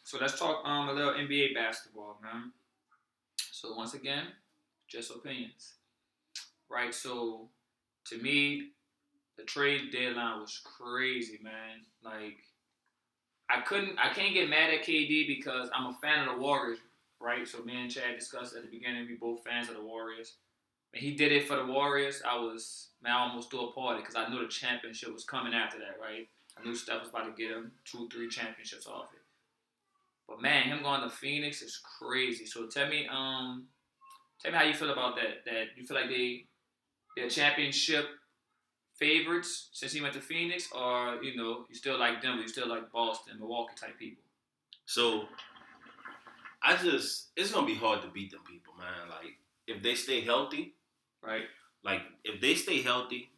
So let's talk a little NBA basketball, man. So once again, just opinions, right? So to me, the trade deadline was crazy, man. Like I can't get mad at KD because I'm a fan of the Warriors, right? So me and Chad discussed at the beginning, we both fans of the Warriors. When he did it for the Warriors, I almost threw a party because I knew the championship was coming after that, right? I knew Steph was about to get him 2, 3 championships off it. But man, him going to Phoenix is crazy. So tell me how you feel about that. That you feel like they're championship favorites since he went to Phoenix, or you still like Denver, you still like Boston, Milwaukee type people, So it's gonna be hard to beat them people, man. Like if they stay healthy, right? like if they stay healthy,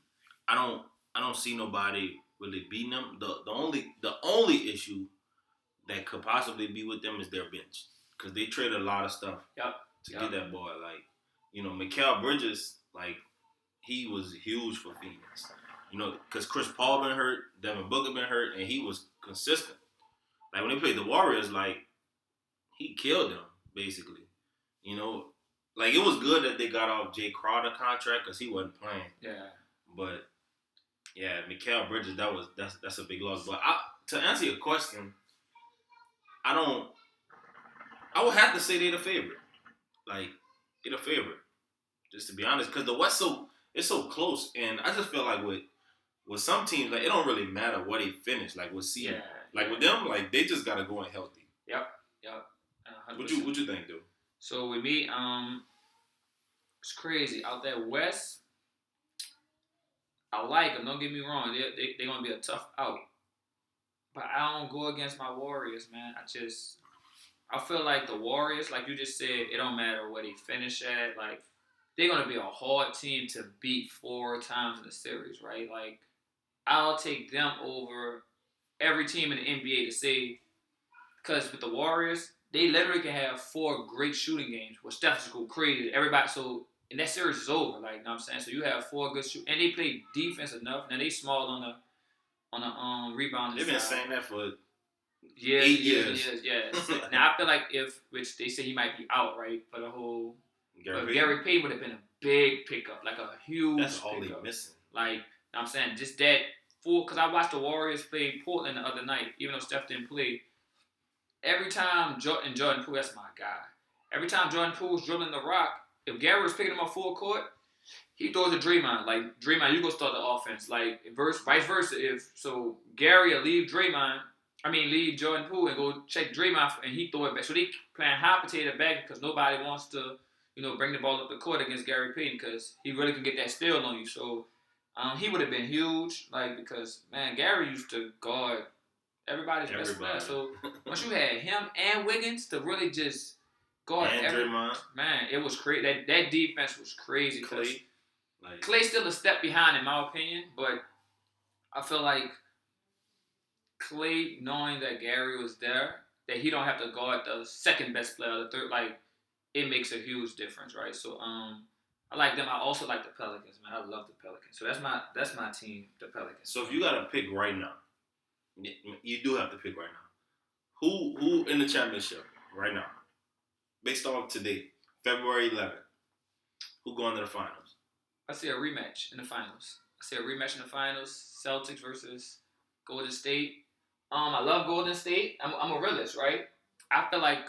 I don't I don't see nobody really beating them. The only issue that could possibly be with them is their bench because they traded a lot of stuff Yep. to Yep. get that boy. Like Mikal Bridges, like he was huge for Phoenix. Because Chris Paul been hurt, Devin Booker been hurt, and he was consistent. Like when they played the Warriors, like he killed them basically. You know, like it was good that they got off Jay Crowder contract because he wasn't playing. Yeah. But yeah, Mikal Bridges, that's a big loss. But to answer your question, I don't. I would have to say they're the favorite. Like they're the favorite, just to be honest, because the West it's so close, and I just feel like with some teams, like it don't really matter where they finish. Like with seed, Yeah. like with them, like they just gotta go in healthy. Yep. Yep. What you think, dude? So with me, it's crazy out there west. I like them. Don't get me wrong. They're gonna be a tough out, but I don't go against my Warriors, man. I feel like the Warriors, like you just said, it don't matter where they finish at. Like they're gonna be a hard team to beat 4 times in the series, right? Like I'll take them over every team in the NBA to say, because with the Warriors, they literally can have 4 great shooting games where Steph just go crazy. Everybody, so and that series is over. Like, you know what I'm saying? So you have 4 good shoot, and they play defense enough. Now they small on the rebounding They've side. been saying that for Years, 8 years. So, now I feel like which they say he might be out, right, for the whole. Gary Payton would have been a big pickup, like a huge. That's all pickup. they missing. Like, you know what I'm saying, just that full. Because I watched the Warriors play Portland the other night, even though Steph didn't play. Every time Jordan Poole, that's my guy. Every time Jordan Poole's dribbling the rock, if Gary was picking him up full court, he throws a Draymond. Like, Draymond, you go start the offense. Like, vice versa. Gary will leave Jordan Poole and go check Draymond, and he throw it back. So they playing hot potato back because nobody wants to, bring the ball up the court against Gary Payton because he really can get that steal on you. So he would have been huge, like, because, man, Gary used to guard everybody's best player. So once you had him and Wiggins to really just guard Draymond, man, it was crazy. That defense was crazy. Clay. Clay's still a step behind in my opinion, but I feel like Clay, knowing that Gary was there, that he don't have to guard the second best player, the third, like, it makes a huge difference, right? So I like them. I also like the Pelicans, man. I love the Pelicans. So that's my team, the Pelicans. So if you got to pick right now, you do have to pick right now. Who in the championship right now, based off today, February 11th, who going to the finals? I see a rematch in the finals. Celtics versus Golden State. I love Golden State. I'm a realist, right? I feel like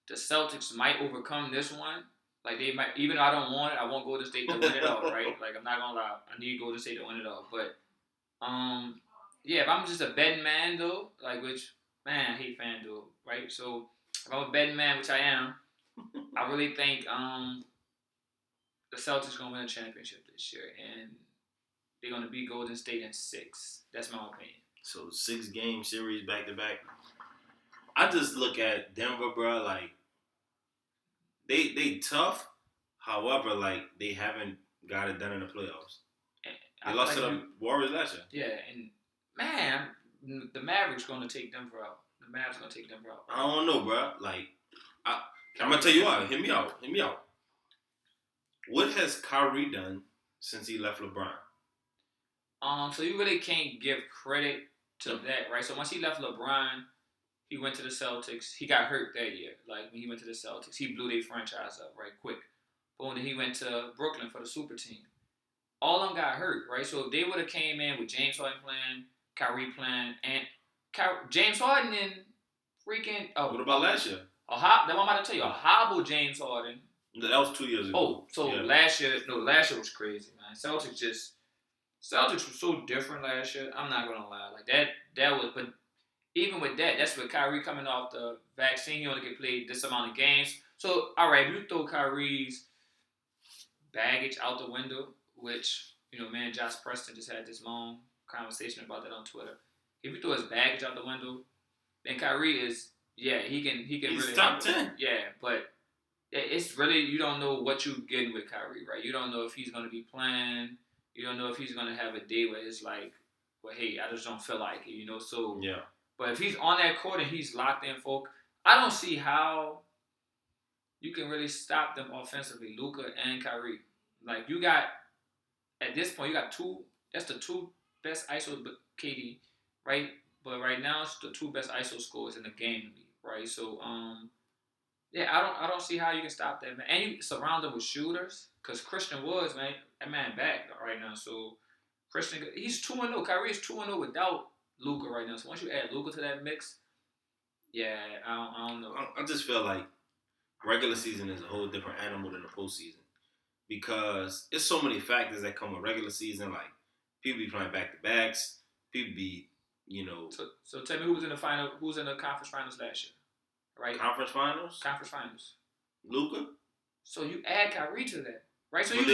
the Celtics might overcome this one. Like they might, even though I don't want it, I want Golden State to win it all, right? Like I'm not gonna lie, I need Golden State to win it all. But yeah, if I'm just a betting man though, like I hate FanDuel, right? So if I'm a betting man, which I am, I really think the Celtics gonna win a championship this year, and they're gonna beat Golden State in 6. That's my opinion. So 6-game series back to back. I just look at Denver, bro. Like they tough. However, like they haven't got it done in the playoffs. They lost to the Warriors last year. Yeah, and man, the Mavericks gonna take Denver out. The Mavs gonna take Denver out. I don't know, bro. Like I'm gonna tell you what. Hear me out. What has Kyrie done since he left LeBron? So you really can't give credit to that, right? So once he left LeBron, he went to the Celtics. He got hurt that year. Like when he went to the Celtics, he blew their franchise up right quick. But when he went to Brooklyn for the super team, all of them got hurt, right? So if they would have came in with James Harden playing, Kyrie playing, and James Harden and freaking What about last year? That's what I'm about to tell you. A hobble James Harden. That was 2 years ago. Oh, so last year was crazy, man. Celtics were so different last year. I'm not gonna lie, like that was. But even with that, that's with Kyrie coming off the vaccine. He only get played this amount of games. So all right, if you throw Kyrie's baggage out the window, which man, Josh Preston just had this long conversation about that on Twitter. If you throw his baggage out the window, then Kyrie is he can He's really top 10. Yeah, but it's really you don't know what you're getting with Kyrie, right? You don't know if he's gonna be playing. You don't know if he's gonna have a day where it's like, well, hey, I just don't feel like it, So yeah. But if he's on that court and he's locked in, folk, I don't see how you can really stop them offensively, Luka and Kyrie. Like you got at this point, you got two. That's the two best ISO KD, right? But right now, it's the two best ISO scores in the game, right? So, I don't see how you can stop that, man. And you surround them with shooters, cause Christian Woods, man, that man back right now. So Christian, he's 2-0. Kyrie is 2-0 without Luka right now. So once you add Luka to that mix, I don't know. I just feel like regular season is a whole different animal than the postseason because it's so many factors that come with regular season. Like people be playing back to backs, people be So tell me who's in the final? Who's in the conference finals last year? Right. Conference finals. Luka. So you add Kyrie to that, right? So but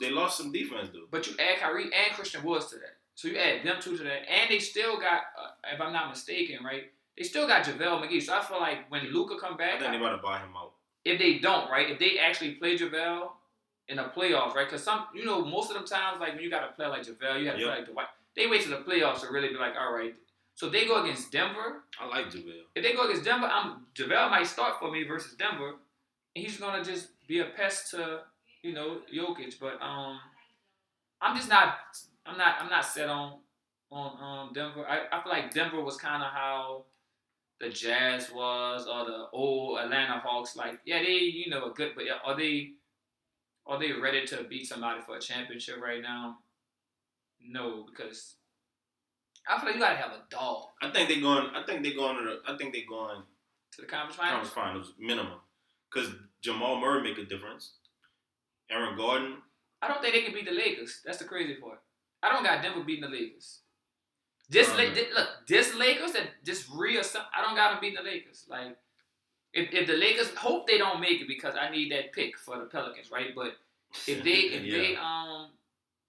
they lost some defense though. But you add Kyrie and Christian Woods to that. So you add them two to that, and they still got, if I'm not mistaken, right? They still got JaVale McGee. So I feel like when Luka come back, I think they're about to buy him out. If they don't, right? If they actually play JaVale in the playoffs, right? Because most of them times, like when you got to play like JaVale, you have to play like Dwight. They wait to the playoffs to really be like, all right. So if they go against Denver. I like JaVale. If they go against Denver, JaVale might start for me versus Denver, and he's gonna just be a pest to Jokic. But I'm just not. I'm not set on Denver. I feel like Denver was kind of how the Jazz was, or the old Atlanta Hawks. Like, yeah, they are good, but are they ready to beat somebody for a championship right now? No, because I feel like you gotta have a dog. I think they're going to the conference finals. Conference finals minimum, because Jamal Murray make a difference. Aaron Gordon. I don't think they can beat the Lakers. That's the crazy part. I don't got Denver beating the Lakers. This Lakers that just I don't got them beating the Lakers. Like, if the Lakers hope they don't make it because I need that pick for the Pelicans, right? But if they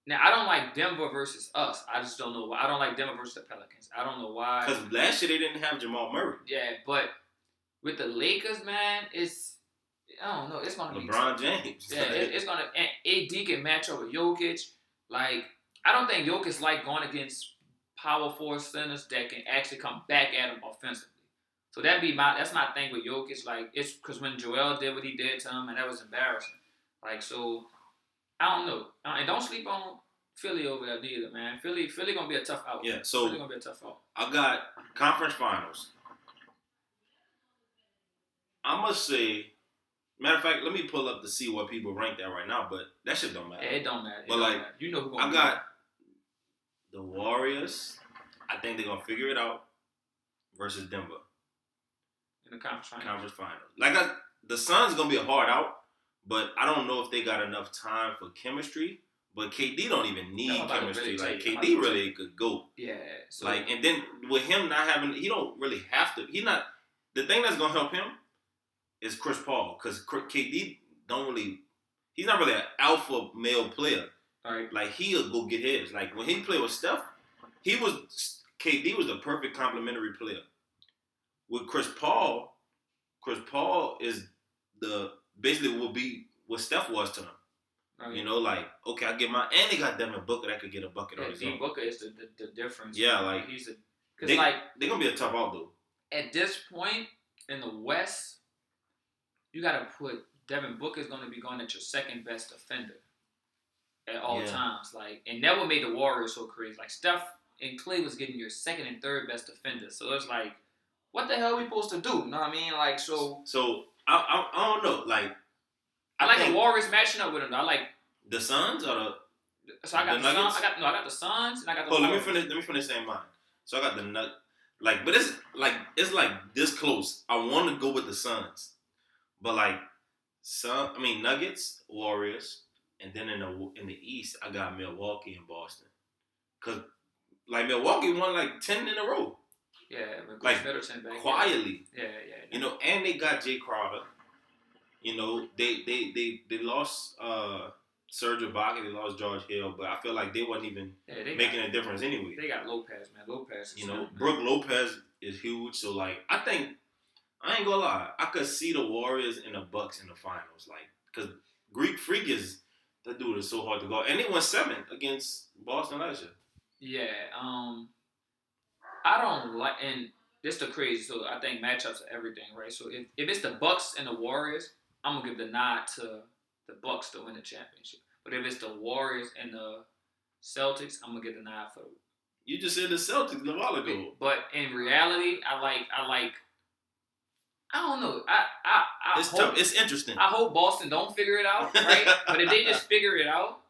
now I don't like Denver versus us. I just don't know why. I don't like Denver versus the Pelicans. I don't know why. Because last year they didn't have Jamal Murray. Yeah, but with the Lakers, man, I don't know. It's gonna be LeBron James. Yeah, it's gonna. AD can match up with Jokic. Like, I don't think Jokic like going against power forward centers that can actually come back at him offensively. So that's my thing with Jokic. Like, it's because when Joel did what he did to him, and that was embarrassing. Like, so I don't know. And don't sleep on Philly over there neither, man. Philly gonna be a tough out. Yeah, so Philly gonna be a tough out. I got conference finals. I must say, matter of fact, let me pull up to see what people rank that right now, but that shit don't matter. Yeah, it don't matter. But like, who gonna I got the Warriors. I think they're gonna figure it out versus Denver in the conference finals. Like the Suns gonna be a hard out, but I don't know if they got enough time for chemistry. But KD don't even need chemistry. Like KD really could go. Yeah. So, like, and then with him not having, he don't really have to. The thing that's gonna help him is Chris Paul, because KD he's not really an alpha male player. Right. Like, he'll go get his. Like, when he played with Steph, KD was the perfect complementary player. With Chris Paul is basically will be what Steph was to him. Right. Like, okay, I get and they got Devin Booker that could get a bucket on his own. Booker is the difference. Yeah, like, they're gonna be a tough out though. At this point in the West, you gotta put Devin Booker is gonna be going at your second best defender at all times. Like, and that what made the Warriors so crazy. Like, Steph and Clay was getting your second and third best defenders. So it's like, what the hell are we supposed to do? You know what I mean? Like, so I don't know. Like, I like the Warriors matching up with them. I like the Suns or so I got the Nuggets. Suns. I got the Suns and I got the. Oh, Warriors. let me finish saying mine. So I got the Like, but it's like this close. I want to go with the Suns, but like Nuggets, Warriors, and then in the East, I got Milwaukee and Boston. Cause like Milwaukee won like 10 in a row. Yeah, like Middleton back quietly. Yeah. You know, and they got Jay Crowder. You know, they lost Serge Ibaka, they lost George Hill, but I feel like they wasn't even making a difference anyway. They got Lopez, man. Lopez. You know, Brook Lopez is huge. So like, I think I ain't gonna lie, I could see the Warriors and the Bucks in the finals, like, cause Greek Freak that dude is so hard to guard, and they won 7 against Boston last year. Yeah, I don't like, and this the crazy. So I think matchups are everything, right? So if it's the Bucks and the Warriors, I'm gonna give the nod to the Bucks to win the championship. But if it's the Warriors and the Celtics, I'm gonna give the nod for. You just said the Celtics a while ago. But in reality, I like. I don't know. It's tough. It's interesting. I hope Boston don't figure it out, right? But if they just figure it out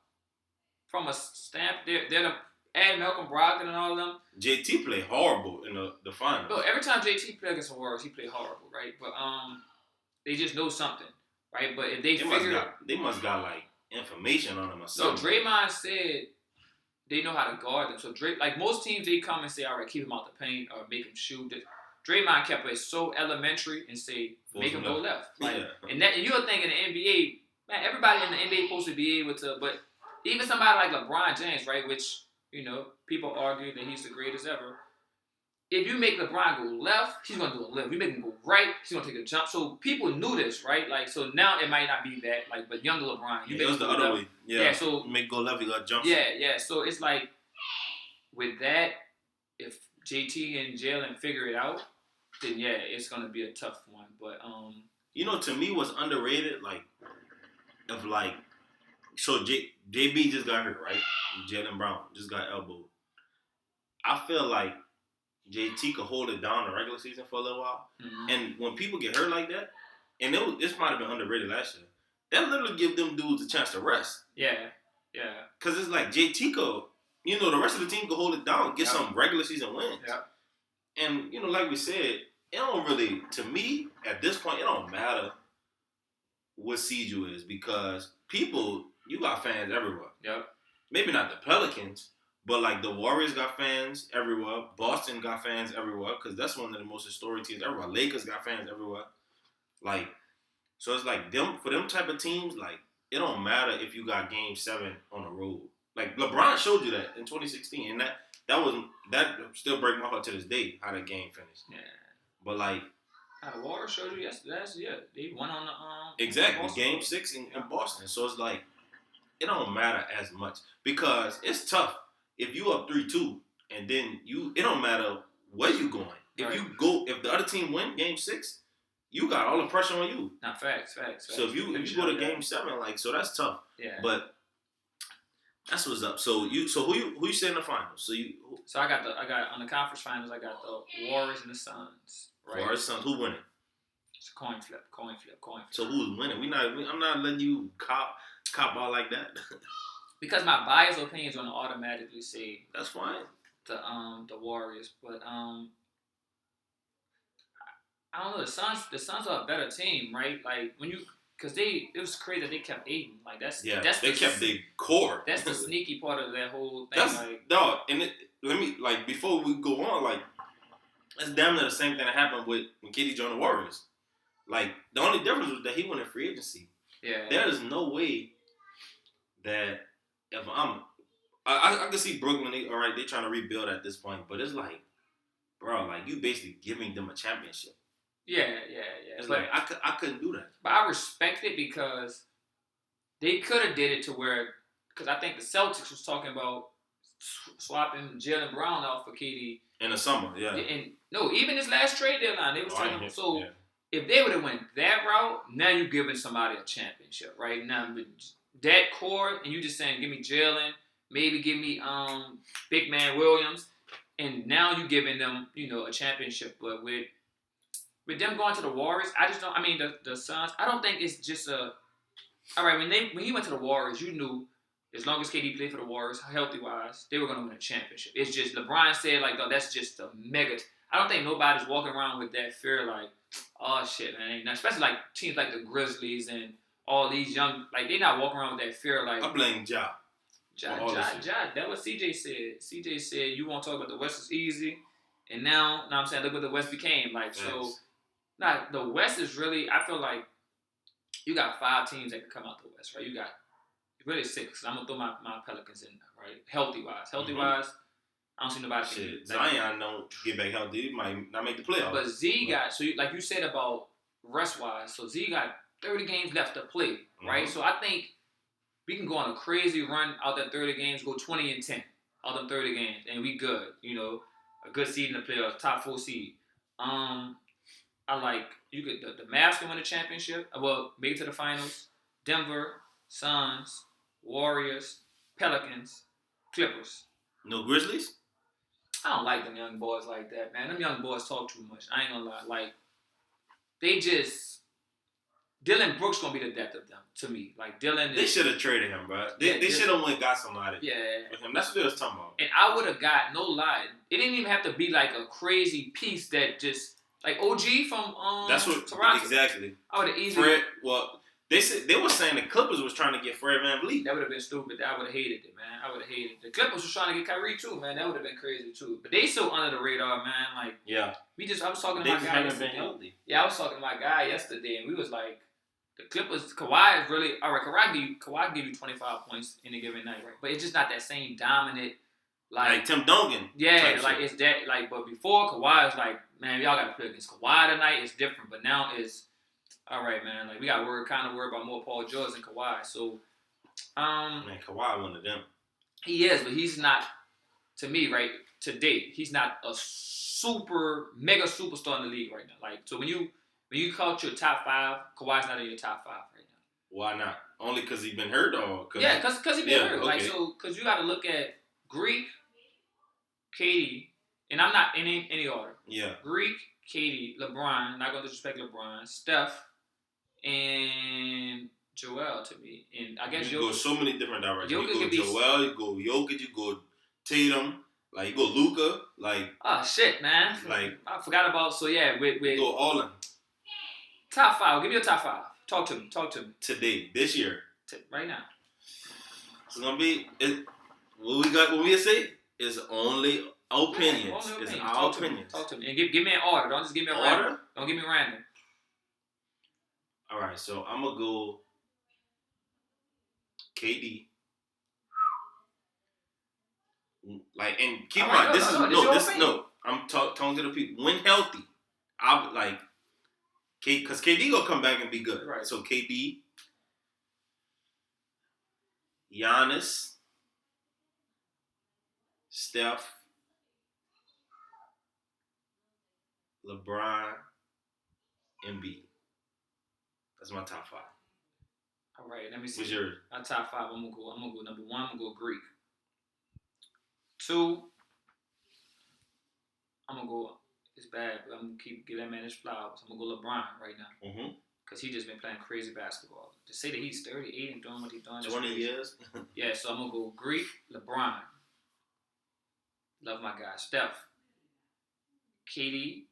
from a stamp, they're the add Malcolm Brogdon and all of them. JT played horrible in the finals. But every time JT played against the Warriors, he played horrible, right? But they just know something, right? But if they must got like information on them or something. So Draymond said they know how to guard them. So like most teams, they come and say, all right, keep him out the paint or make him shoot. Draymond kept it so elementary and say, make him go left. Like, yeah. And you're thinking the NBA, man, everybody in the NBA is supposed to be able to, but even somebody like LeBron James, right, which, you know, people argue that he's the greatest ever. If you make LeBron go left, he's going to do a lift. You make him go right, he's going to take a jump. So people knew this, right? Like, so now it might not be that, like, but younger LeBron, you make him the go other left. way. Yeah, so you make go left, you got to jump. Yeah. So it's like, with that, if JT and Jalen figure it out, then yeah, it's gonna be a tough one. But you know, to me, what's underrated, so JB just got hurt, right? Jaylen Brown just got elbowed. I feel like JT could hold it down in the regular season for a little while, and when people get hurt like that, and this might have been underrated last year, that literally give them dudes a chance to rest. Yeah. Because it's like JT could, you know, the rest of the team could hold it down, get some regular season wins. Yeah. And, you know, like we said, it don't really, to me, at this point, it don't matter what seed you is because you got fans everywhere. Yep. Maybe not the Pelicans, but like the Warriors got fans everywhere. Boston got fans everywhere because that's one of the most historic teams everywhere. Lakers got fans everywhere. Like, so it's like for them type of teams, like, it don't matter if you got Game 7 on the road. Like, LeBron showed you that in 2016, and that still breaks my heart to this day how that game finished. Yeah. But like, the Warriors showed you last year. They won on the exactly Game 6 in Boston. So it's like it don't matter as much because it's tough if you up 3-2 and then it don't matter where you going. If the other team win Game 6, you got all the pressure on you. Nah, facts. So if you go to Game 7, like, so that's tough. Yeah. But that's what's up. So who you say in the finals? So I got on the conference finals. I got the Warriors and the Suns. Right? Warriors, Suns. Who winning? It's a coin flip. So who's winning? I'm not letting you cop out like that. Because my biased opinion is going to automatically say that's fine. The Warriors, but I don't know. The Suns are a better team, right? Like because it was crazy that they kept Aiden. Like that's they kept their core. That's the sneaky part of that whole thing. Let me before we go on, like that's damn near the same thing that happened when KD joined the Warriors. Like the only difference was that he went in free agency. Yeah. There is no way that if I can see Brooklyn. They trying to rebuild at this point, but it's like, bro, like you basically giving them a championship. Yeah. It's like I couldn't do that. But I respect it because they could have did it to where, because I think the Celtics was talking about swapping Jaylen Brown out for KD in the summer. Yeah. And no, even this last trade deadline, they was talking. So if they would have went that route, now you're giving somebody a championship, right? Now with that core, and you just saying, give me Jalen, maybe give me Big Man Williams, and now you giving them, a championship. But with with them going to the Warriors, I just don't. I mean, the Suns. I don't think it's just a. All right, when he went to the Warriors, you knew as long as KD played for the Warriors, healthy wise, they were going to win a championship. It's just LeBron said like, oh, that's just a mega. I don't think nobody's walking around with that fear like, oh shit, man. Especially like teams like the Grizzlies and all these young, like they're not walking around with that fear like. I blame Ja. That was CJ said. CJ said you won't talk about the West is easy, and now I'm saying look what the West became like. So, now the West is really. I feel like you got 5 teams that can come out the West, right? You got really 6. I'm gonna throw my Pelicans in there, right? Healthy wise, I don't see nobody. Shit, Zion don't get back healthy. He might not make the playoffs. But Z got like you said about rest wise. So Z got 30 games left to play, right? So I think we can go on a crazy run out that 30 games, go 20-10 out them 30 games, and we good. You know, a good seed in the playoffs, top 4 seed. I like you could the Mavs can win the championship. Well, make it to the finals. Denver, Suns, Warriors, Pelicans, Clippers. No Grizzlies? I don't like them young boys like that, man. Them young boys talk too much. I ain't gonna lie. Like, they just Dylan Brooks gonna be the death of them to me. Like Dylan. They should have traded him, bro. They should have went got somebody. Yeah. With him. That's what they was talking about. And I would have got no lie. It didn't even have to be like a crazy piece that just like OG from That's what Toronto. Exactly. I would have easily. Fred. Well, they were saying the Clippers was trying to get Fred VanVleet. That would have been stupid. I would have hated it, man. I would have hated it. The Clippers was trying to get Kyrie too, man. That would have been crazy too. But they so under the radar, man. Like yeah. I was talking to my guy yesterday. Been healthy. Yeah, I was talking to my guy yesterday, and we was like, the Clippers, Kawhi is really all right. Kawhi can give you 25 points in a given night, right? But it's just not that same dominant, like Tim Duncan. Yeah, like it's that like. But before Kawhi was like, man, y'all got to play against Kawhi tonight. It's different. But now it's all right, man. Like we got kind of worry about more Paul George than Kawhi. So, man, Kawhi one of them. He is, but he's not. To me, right to date, he's not a mega superstar in the league right now. Like so when you call your top 5, Kawhi's not in your top 5 right now. Why not? Only because he's been hurt, or yeah, because he's been hurt. Okay. Like so, because you got to look at Greek, KD, and I'm not in any order. Yeah. Greek, KD, LeBron. Not gonna disrespect LeBron, Steph, and Joel to me. And I guess you go so many different directions. Jokic you go Joel, you go Jokic, you go Tatum. Like you go Luka. Like oh shit, man. Like I forgot about. So yeah, with you go all in. Top 5. Give me your top 5. Talk to me. Today, this year. Right now. It's going to be, what we say is only opinions. Only it's opinions. our opinions. Talk to me. And give me an order. Don't just give me a random. Don't give me random. All right, so I'm going to go KD. Like, and keep in mind, I'm talking to the people. When healthy, I'll like, because KD gonna come back and be good. Right. So KD, Giannis, Steph, LeBron, Embiid. That's my top 5. All right, let me see. What's yours? My top 5. I'm gonna go number 1. I'm gonna go Greek. 2. I'm gonna go. It's bad, but I'm gonna give that man his flowers. I'm gonna go LeBron right now. Because he just been playing crazy basketball. To say that he's 38 and doing what he's doing. 20 years. Yeah, so I'm gonna go Greek, LeBron. Love my guy, Steph, KD,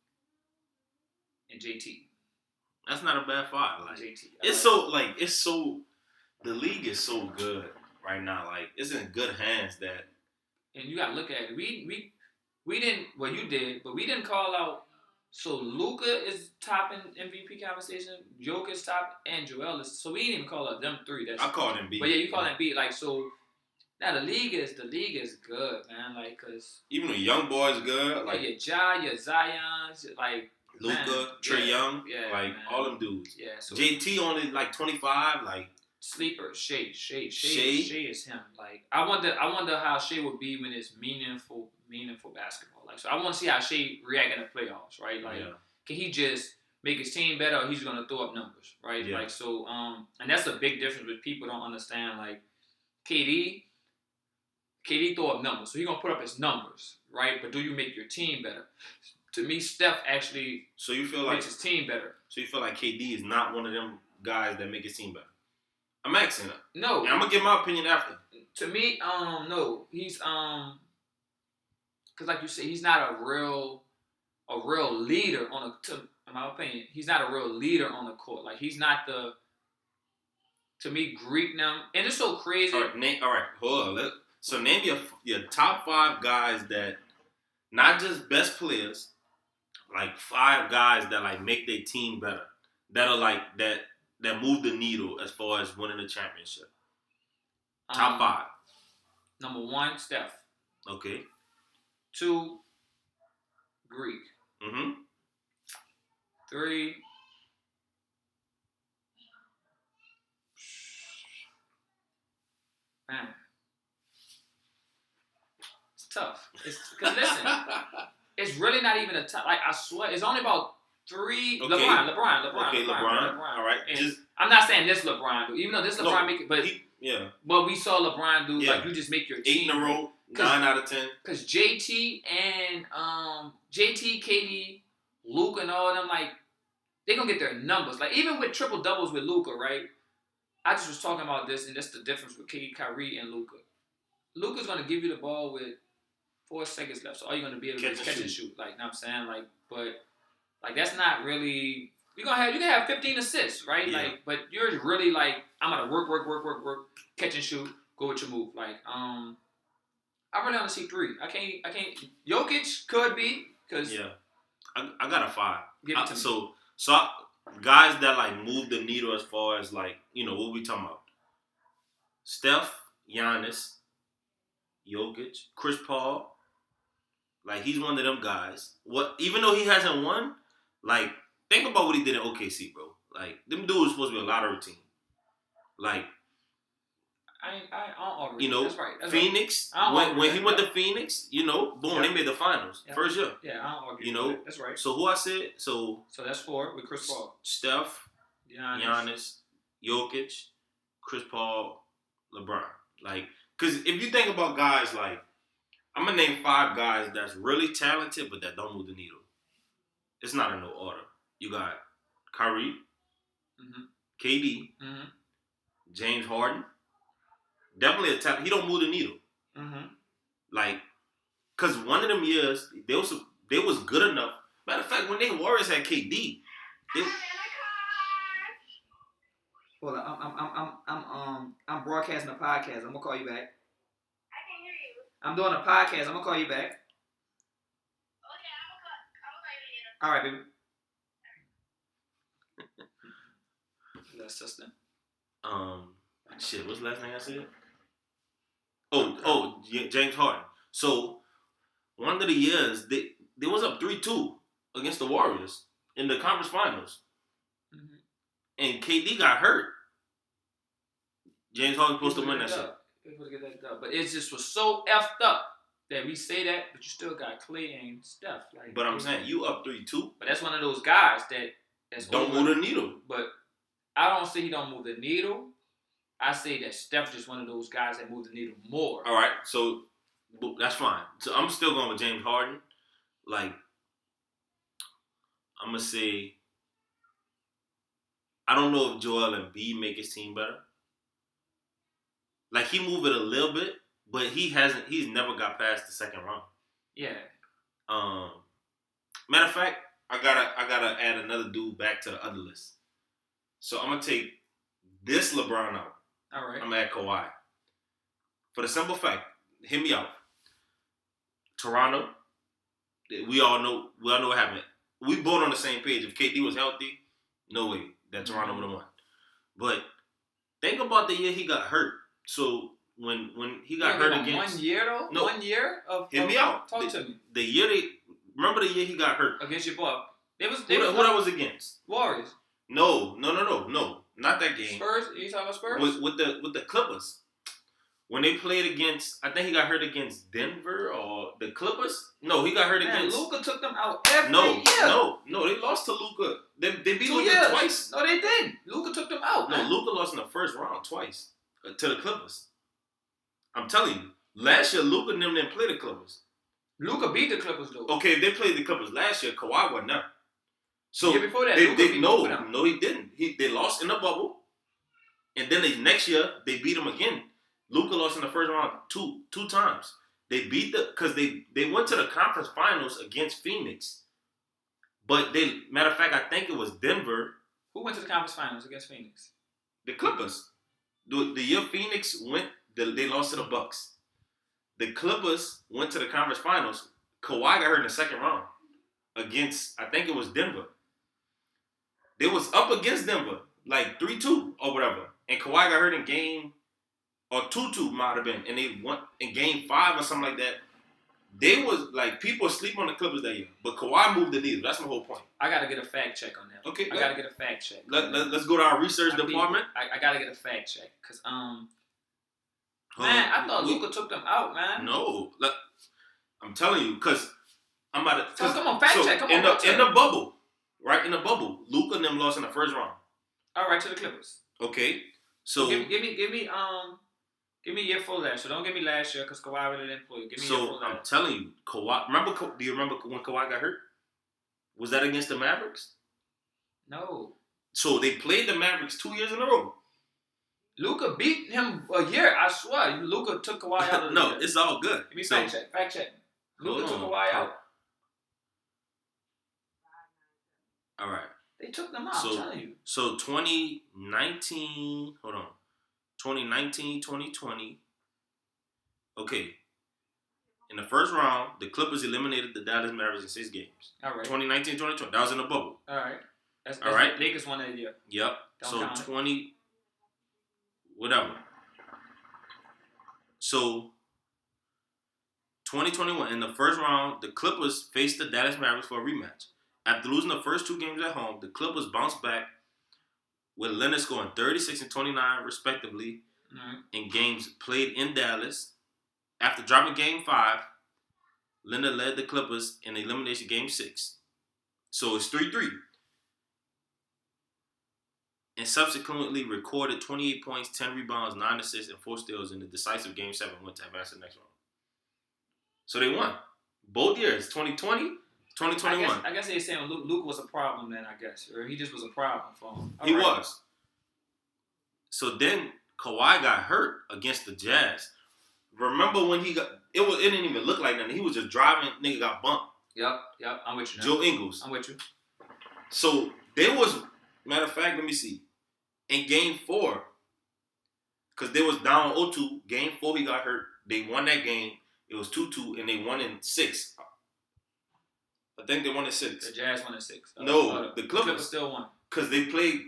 and JT. That's not a bad 5. Like JT. It's so the league is so good right now. Like it's in good hands that. And you gotta look at it. We didn't. Well, you did, but we didn't call out. So Luka is top in MVP conversation. Jokic top, and Joel is. So we didn't even call out them 3. I called Embiid. But yeah, you call Embiid. Like so. Now the league is good, man. Like cause even the young boys good. Like your Ja, your Zion's, like Luka, Trae Young, like man. All them dudes. Yeah. So JT only like 25. Like sleeper Shea is him. Like I wonder how Shea would be when it's meaningful basketball. Like so I want to see how Shea react in the playoffs, right? Like can he just make his team better or he's gonna throw up numbers, right? Like so and that's a big difference which people don't understand. Like KD throw up numbers, so he's gonna put up his numbers, right? But do you make your team better? to me, Steph actually So you feel like makes his team better. So you feel like KD is not one of them guys that make his team better? I'm asking that. No. And I'm gonna give my opinion after. To me, no. He's because like you said, he's not a real leader in my opinion, he's not a real leader on the court. Like he's not the. To me, Greek now, and it's so crazy. All right, hold on. So name your top 5 guys that, not just best players, like 5 guys that like make their team better, that are like that move the needle as far as winning a championship. Top 5. Number 1, Steph. Okay. 2, Greek. 3. Man, it's tough. Because listen, it's really not even a tough. Like I swear, it's only about 3. Okay. LeBron. Okay, LeBron. All right. I'm not saying this LeBron do, even though this LeBron make it, but But we saw LeBron do like you just make your 8 team in a row, 9 out of 10. Because JT and KD, Luka, and all of them, like they gonna get their numbers. Like even with triple doubles with Luka, right? I just was talking about this, and that's the difference with KD, Kyrie, and Luka. Luka's gonna give you the ball with 4 seconds left, so all you're gonna be able to do is catch and shoot. Like, you know what I'm saying? Like, but like that's not really. You can have 15 assists, right? Yeah. Like, but you're really like I'm gonna work, catch and shoot, go with your move. Like, I really want to see 3. I can't. Jokic could be because I got a 5. Give it to me. So guys that like move the needle as far as like what we talking about. Steph, Giannis, Jokic, Chris Paul. Like he's one of them guys. Even though he hasn't won, like think about what he did in OKC, bro. Like them dudes supposed to be a lottery team. Like I don't argue. That's right. That's Phoenix. Right. When he went to Phoenix, boom, they made the finals first year. Yeah, I don't argue. That's right. So who I said? So that's 4 with Chris Paul, Steph, Giannis, Jokic, Chris Paul, LeBron. Like, because if you think about guys like, I'm gonna name 5 guys that's really talented but that don't move the needle. It's not in no order. You got Kyrie, KD, James Harden. Definitely a talent. He don't move the needle. Like, cause one of them years they was good enough. Matter of fact, when they Warriors had KD, Well, I'm broadcasting a podcast. I'm gonna call you back. I can hear you. I'm doing a podcast. I'm gonna call you back. Okay, I'm gonna call you later. All right, baby. That's sister. Shit. What's the last thing I said? Oh, James Harden. So one of the years they was up 3-2 against the Warriors in the conference finals, and KD got hurt. James Harden supposed to win that shit. But it just was so effed up that we say that, but you still got Clay and Steph. Like, but I'm saying you up 3-2. But that's one of those guys that's don't move the needle. But I don't say he don't move the needle. I say that Steph's just one of those guys that move the needle more. All right, so that's fine. So I'm still going with James Harden. Like, I'm gonna say, I don't know if Joel Embiid make his team better. Like he move it a little bit, but he's never got past the second round. Yeah. Matter of fact, I gotta add another dude back to the other list. So I'm gonna take this LeBron out. All right. I'm gonna add Kawhi. For the simple fact, hear me out. Toronto, we all know what happened. We both on the same page. If KD was healthy, no way that Toronto would have won. But think about the year he got hurt. So when he got hurt against 1 year though, no, 1 year of hear me out. Talk to me. The year remember the year he got hurt against your boy. Who that was against? Warriors. No, not that game. Spurs? You talking about Spurs? With the Clippers. When they played against, I think he got hurt against Denver or the Clippers. No, he got hurt against. Luka took them out every year. No, they lost to Luka. They beat Luka twice. No, they didn't. Luka took them out. No, Luka lost in the first round twice to the Clippers. I'm telling you, last year Luka and them didn't play the Clippers. Luka beat the Clippers though. Okay, if they played the Clippers last year, Kawhi wasn't there. So the year before that, they Luka beat both of them. no, he didn't. They lost in the bubble, and then next year they beat him again. Luka lost in the first round two times. They beat because they went to the conference finals against Phoenix, but matter of fact, I think it was Denver. Who went to the conference finals against Phoenix? The Clippers. The year Phoenix went, they lost to the Bucks. The Clippers went to the conference finals. Kawhi got hurt in the second round against, I think it was Denver. They was up against Denver, like 3-2 or whatever. And Kawhi got hurt in game, or 2-2 might have been. And they won in game 5 or something like that. They was, like, people sleep on the Clippers that year. But Kawhi moved the needle. That's my whole point. I got to get a fact check on that. Okay. I got to get a fact check. Let's go to our research department. I got to get a fact check. Because, man, I thought Luka took them out, man. No. Look, I'm telling you, because I'm about to... So, come on, fact check. Come on, in the bubble, right? In the bubble, Luka and them lost in the first round. All right, to the Clippers. Okay. So... Give me year full last year. Don't give me last year because Kawhi really didn't play. Give me year full last. I'm telling you, Kawhi. Do you remember when Kawhi got hurt? Was that against the Mavericks? No. So they played the Mavericks 2 years in a row. Luka beat him a year. I swear. Luka took Kawhi out of the No, year. it's all good. Give me fact check. Luka took Kawhi out. All right. They took them out. I'm telling you. So 2019. Hold on. 2019, 2020. Okay. In the first round, the Clippers eliminated the Dallas Mavericks in 6 games. All right. 2019, 2020. That was in the bubble. All right. That's all right. Lakers won that year. Yep. Don't count 20, whatever. So 2021, in the first round, the Clippers faced the Dallas Mavericks for a rematch. After losing the first 2 games at home, the Clippers bounced back with Leonard scoring 36 and 29, respectively, in games played in Dallas. After dropping Game 5, Leonard led the Clippers in elimination Game 6. So it's 3-3. And subsequently recorded 28 points, 10 rebounds, 9 assists, and 4 steals in the decisive Game 7 went to advance to the next round. So they won. Both years, 2020, 2021. I guess they're saying Luke was a problem then, I guess. Or he just was a problem for him. He was. So then Kawhi got hurt against the Jazz. Remember when he got... It didn't even look like nothing. He was just driving. Nigga got bumped. Yep. I'm with you now. Joe Ingles. I'm with you. So there was... Matter of fact, let me see. In Game 4, because they was down 0-2. Game 4, he got hurt. They won that game. It was 2-2, and they won in 6. I think they won in 6. The Jazz won in 6. No, the Clippers still won. Because they played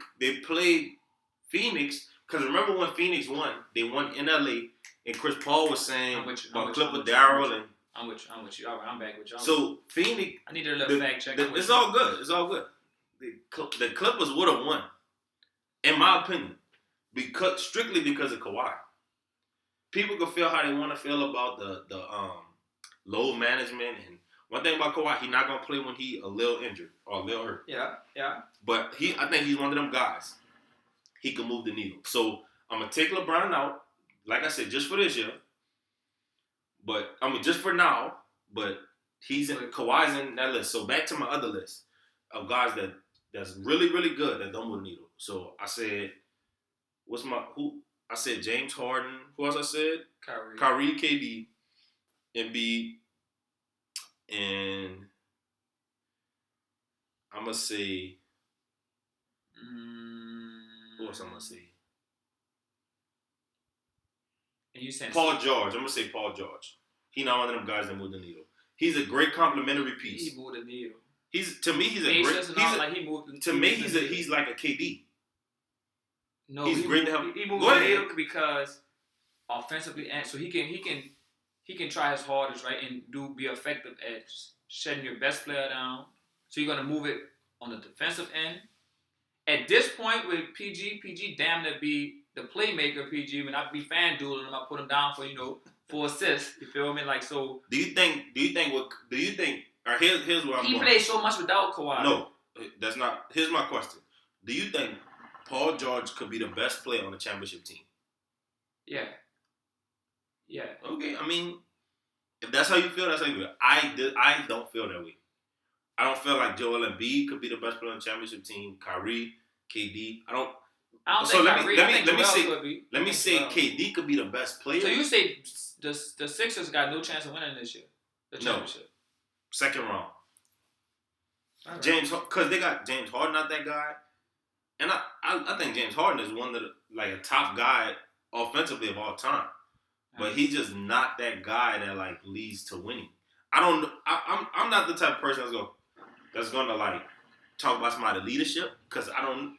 Phoenix. Because remember when Phoenix won? They won in LA, and Chris Paul was saying about Clipper Darryl and. I'm with you. All right, I'm back with you. So Phoenix. I need a little fact check. It's all good. It's all good. The Clippers would have won, in my opinion, strictly because of Kawhi. People can feel how they want to feel about the load management, and one thing about Kawhi, he's not gonna play when he a little injured or a little hurt. Yeah. But I think he's one of them guys. He can move the needle. So I'm gonna take LeBron out, like I said, just for this year. But just for now. But Kawhi's in that list. So back to my other list of guys that's really, really good that don't move the needle. So I said, I said James Harden. Who else I said? Kyrie, KD, Embiid, and I'm gonna say. Who else I'm gonna say? And you said Paul George. I'm gonna say Paul George. He's not one of them guys that move the needle. He's a great complimentary piece. He moved the needle. He's like a KD. No, he's great to have. He moved the needle because offensively, and so he can try his hardest, right, and be effective at shutting your best player down. So you're gonna move it on the defensive end. At this point with PG damn near be the playmaker. PG when I be fan dueling him, I put him down for 4 assists. You feel me? Like so. Do you think? Or here's what I'm going. He plays so much without Kawhi. No, that's not. Here's my question. Do you think Paul George could be the best player on the championship team? Yeah. Okay, I mean, If that's how you feel, that's how you feel. I don't feel that way. I don't feel like Joel Embiid could be the best player on the championship team. Kyrie, KD. I don't. I don't So think let Kyrie. me I think Joel say could be. let me I think say Joel. KD could be the best player. So you say the Sixers got no chance of winning this year, the No. championship? Second round. All right. James, because they got James Harden, not that guy, and I think James Harden is one of the like a top guy offensively of all time, but he's just not that guy that like leads to winning. I'm not the type of person that's gonna like talk about somebody leadership because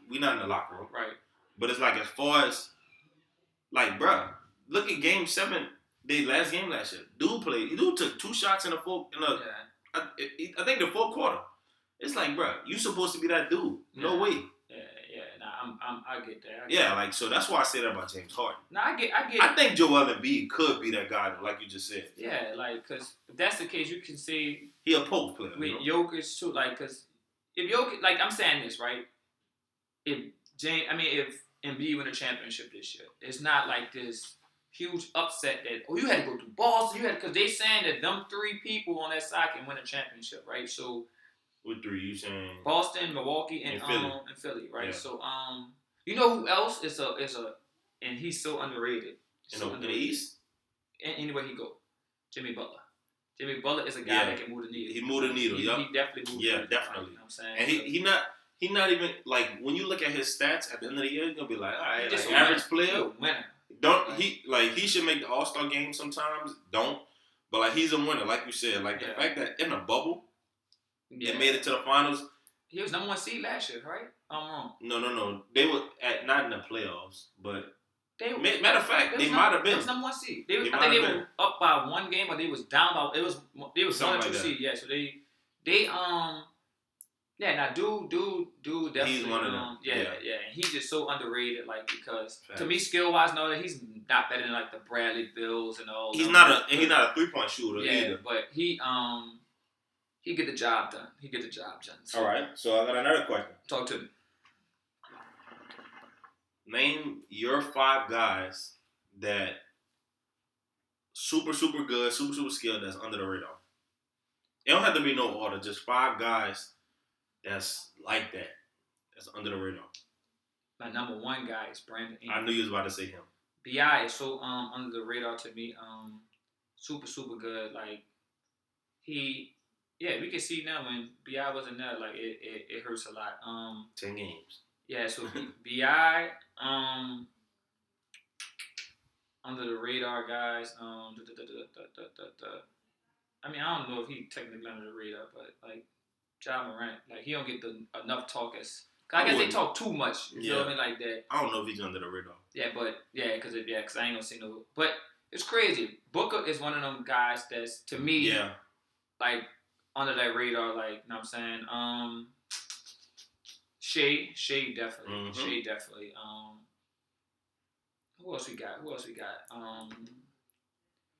we're not in the locker room, Right. but it's like as far as like, bruh, look at Game 7, their last game last year. Dude took 2 shots in the fourth. Yeah. I think the fourth quarter. It's like, bruh, you supposed to be that dude. No way. Yeah. Nah, I get that. Like, so that's why I say that about James Harden. Nah, I get. I think Joel Embiid could be that guy, though, like you just said. Yeah, like, because if that's the case, you can say He a post player. with You know? Jokic too, like, because if Jokic, like, I'm saying this, right? If Embiid win a championship this year, it's not like this huge upset that you had to go through Boston, because they saying that them 3 people on that side can win a championship, right? So With 3, you saying Boston, Milwaukee, and Philly, right? Yeah. So you know who else is a and he's so underrated. In the East? Anywhere he go, Jimmy Butler. Jimmy Butler is a guy that can move the needle. He moved the needle. He definitely moved the needle. Yeah, definitely. You know what I'm saying? And he not even like when you look at his stats at the end of the year, you're gonna be like, all right, just like average player. He's a winner. He should make the All-Star game sometimes. But like he's a winner, like you said. Like the fact that in a bubble, they made it to the finals. He was number 1 seed last year, right? I'm wrong. No. They were not in the playoffs, but matter of fact, they might might have been. It was number 1 seed. I think they were up by 1 game, or they was down by. They was 1 or 2 seed. Yeah, so they now dude definitely. He's one of them. Yeah. And he's just so underrated, like, because to me, skill wise, no, that he's not better than like the Bradley Bills and all. He's not a 3-point shooter either. But he get the job done. So. All right. So I got another question. Talk to me. Name your 5 guys that super good, super skilled that's under the radar. It don't have to be no order. Just 5 guys that's like that. That's under the radar. My number 1 guy is Brandon Ingram. I knew you was about to say him. B.I. is so under the radar to me. Super good. Like we can see now when B.I. wasn't there, like it hurts a lot. 10 games. Yeah, so B.I. Under the radar guys. I mean, I don't know if he technically under the radar, but like Ja Morant, like he don't get enough talk as. I guess they talk too much. You know what I mean, like that. I don't know if he's under the radar. Yeah, but because I ain't gonna say no. But it's crazy. Booker is one of them guys that's to me, like under that radar. Like, you know what I'm saying? Shea definitely. Mm-hmm. Shea definitely. Who else we got?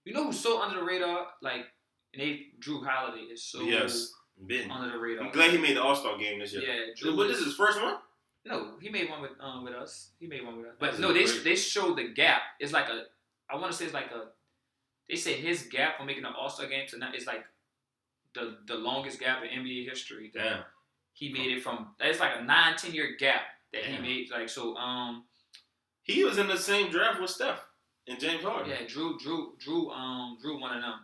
You know who's so under the radar? Like, Drew Holiday is so under the radar. I'm glad he made the All-Star game this year. Yeah, Drew. But this is his first one? No, he made one with us. But no, they showed the gap. It's like I want to say it's like they say his gap for making the All-Star game tonight is like the longest gap in NBA history. Damn. He made it from. It's like a 9-10 year gap that he made. Like so. He was in the same draft with Steph and James Harden. Yeah, Drew one of them.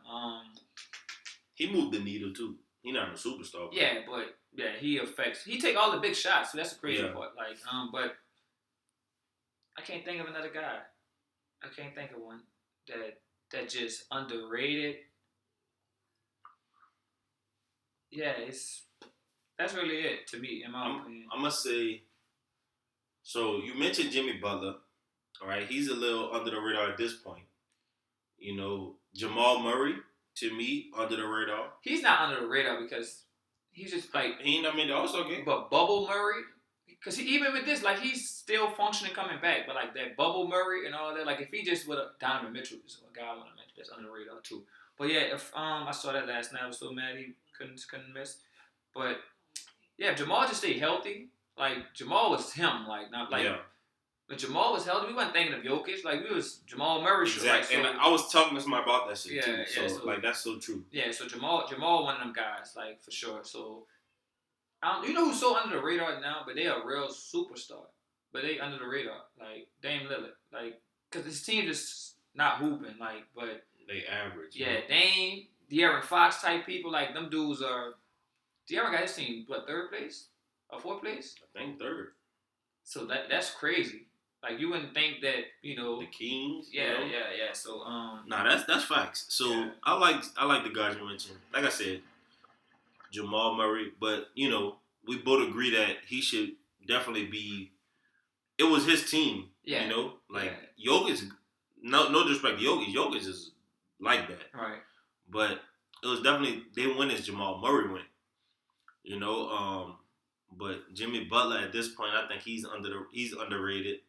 He moved the needle too. He not a superstar. But he take all the big shots, so that's the crazy part. Like, but I can't think of another guy. I can't think of one that just underrated. Yeah, that's really it to me, in my opinion. I'm gonna say. So you mentioned Jimmy Butler, all right? He's a little under the radar at this point. You know, Jamal Murray, to me, under the radar. He's not under the radar because he's just like he ain't not made the All-Star game. But Bubble Murray, because even with this, like he's still functioning, coming back. But like that Bubble Murray and all that, like if he just would have Donovan Mitchell is a guy I want to mention that's under the radar too. But yeah, if I saw that last night, I was so mad he couldn't miss. But yeah, if Jamal just stayed healthy. Like Jamal was him, like not like When Jamal was healthy, we wasn't thinking of Jokic. Like, we was Jamal Murray shit. Exactly. Like, so, and I was talking to somebody about that shit Yeah, too. yeah, So, so- like, that's so true. yeah, so Jamal one of them guys, like, for sure. So, you know who's so under the radar now, but they a real superstar. But they under the radar, like Dame Lillard, like, cause his team just not hooping, like, but They average. yeah, Dame, De'Aaron Fox type people, like them dudes are. De'Aaron got his team what, third place or fourth place? I think third. So that's crazy. Like, you wouldn't think that, you know. The Kings. Yeah, you know? yeah. So Nah, that's facts. So Yeah. I like the guys you mentioned. Like I said, Jamal Murray, but you know, we both agree that he should definitely be. It was his team. Yeah. You know, like Jokic. No disrespect to Jokic. Jokic is like that. right. But it was definitely they win as Jamal Murray win. You know, but Jimmy Butler at this point, I think he's underrated.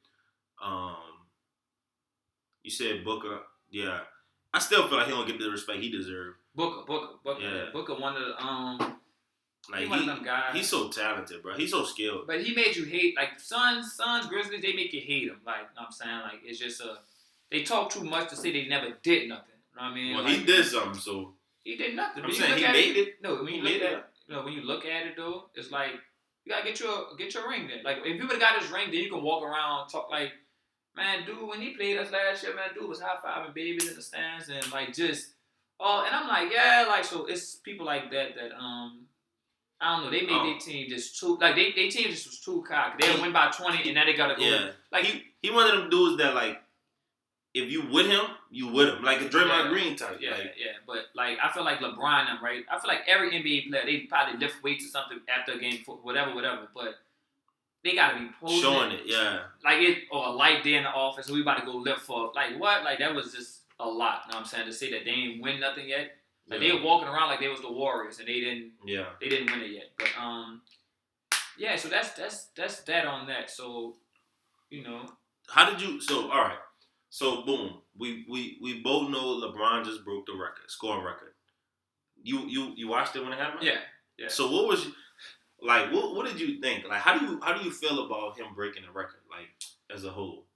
You said Booker, yeah. I still feel like he don't get the respect he deserves. Booker. Yeah. Booker one of the Like one of them guys. he's so talented, bro. He's so skilled. But he made you hate, like, Suns, Grizzlies, they make you hate him. Like, you know what I'm saying? Like, it's just they talk too much to say they never did nothing. You know what I mean? Well, like, he did something, so He did nothing. I'm When you saying look he at made it. No, when He you made look it. at when you look at it though, it's like you gotta get your ring then. Like, if you would have got his ring, then you can walk around talk like, man, dude, when he played us last year, man, dude was high fiving babies in the stands and like just and I'm like, yeah, like, so it's people like that I don't know, they made their team just too like they team just was too cocky. They win by 20 and now they gotta go. Yeah. Like he one of them dudes that like if you with him, you with him. Like a Draymond Green type. Yeah, like, yeah. But like I feel like LeBron them, right? I feel like every NBA player, they probably lift weights or something after a game, whatever. But they gotta be posing showing it, yeah. like it or a light day in the office. We about to go lift for like what? Like that was just a lot. You know what I'm saying, to say that they ain't win nothing yet. Like they were walking around like they was the Warriors and they didn't win it yet. But yeah. So that's that on that. So you know, how did you? So all right. So boom, we both know LeBron just broke the scoring record. You watched it when it happened? Yeah. So what was like? What did you think? Like how do you feel about him breaking the record? Like as a whole?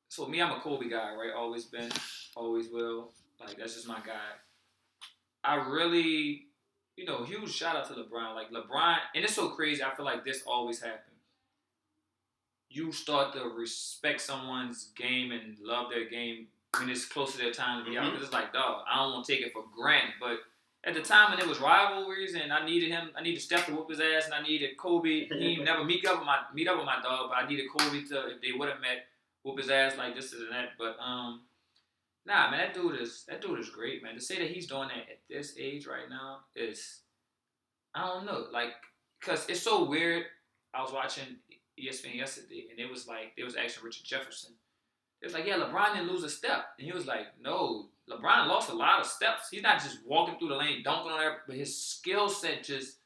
So me, I'm a Kobe guy, right? Always been, always will. Like that's just my guy. I really, huge shout out to LeBron. Like LeBron, and it's so crazy. I feel like this always happens. You start to respect someone's game and love their game when it's close to their time to be out. Because it's like, dog, I don't want to take it for granted. But at the time when it was rivalries and I needed Steph to whoop his ass and I needed Kobe. He never meet up with my dog, but I needed Kobe to, if they would have met, whoop his ass like this and that. But nah, man, that dude is great, man. To say that he's doing that at this age right now is, I don't know, like, because it's so weird. I was watching ESPN yesterday, and it was like, they was asking Richard Jefferson. It was like, yeah, LeBron didn't lose a step. And he was like, no, LeBron lost a lot of steps. He's not just walking through the lane, dunking on there, but his skill set just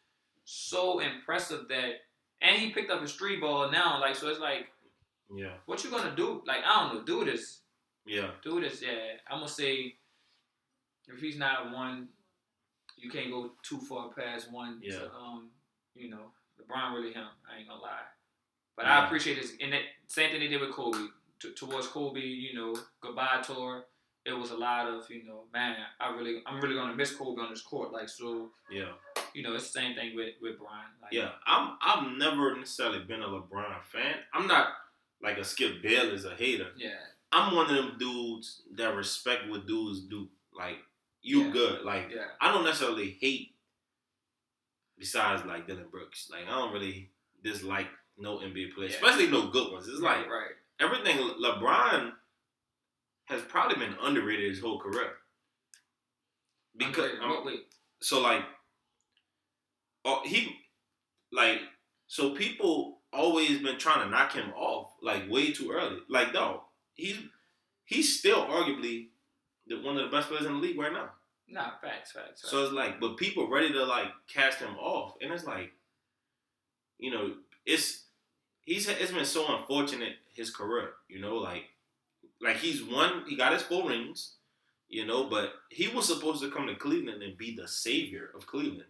so impressive that, and he picked up his street ball now, like, so it's like, yeah, what you gonna do? Like, I don't know, do this. Yeah. Do this, yeah. I'm gonna say, if he's not one, you can't go too far past one. Yeah. To, LeBron really him. I ain't gonna lie. But I appreciate this. And that same thing they did with Kobe. Towards Kobe, goodbye tour. It was a lot of, man, I'm really gonna miss Kobe on this court. Like, so, yeah. It's the same thing with Brian. Like, yeah, I've never necessarily been a LeBron fan. I'm not like a Skip Bayless, a hater. Yeah. I'm one of them dudes that respect what dudes do. Like, good. Like, I don't necessarily hate besides, like, Dylan Brooks. Like, I don't really dislike no NBA players, especially no good ones. It's like, everything LeBron has probably been underrated his whole career. Because, so, like, so people always been trying to knock him off, like, way too early. Like, no, he's still arguably one of the best players in the league right now. Nah, facts. So it's like, but people ready to like cast him off, and it's like, it's been so unfortunate his career, like he's won, he got his 4 rings, but he was supposed to come to Cleveland and be the savior of Cleveland,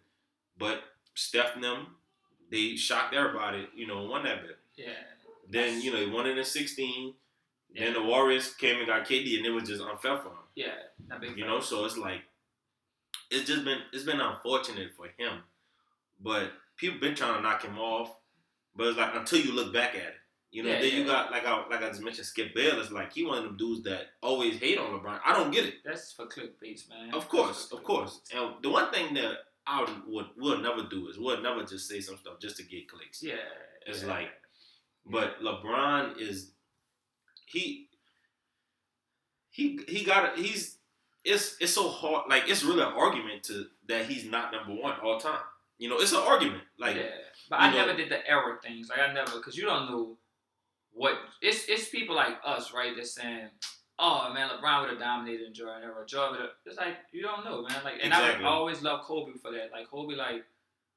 but Steph and them, they shocked everybody, won that bit. Yeah. Then he won it in 16. Yeah. Then the Warriors came and got KD, and it was just unfair for him. Yeah, not big. So it's like it's been unfortunate for him, but people been trying to knock him off. But it's like until you look back at it, you got like I just mentioned, Skip Bayless. Like he one of them dudes that always hate on LeBron. I don't get it. That's for clickbait, man. Of course. And the one thing that I would never do is we'll never just say some stuff just to get clicks. Yeah, it's like, but LeBron is he got it. It's so hard. Like it's really an argument that he's not number one all time. It's an argument. Like, but I never did the error things. Like I never, because you don't know what it's people like us, right? That's saying, oh man, LeBron would have dominated in Jordan era. Jordan would have. It's like you don't know, man. Like, and exactly. I always love Kobe for that. Like Kobe, like,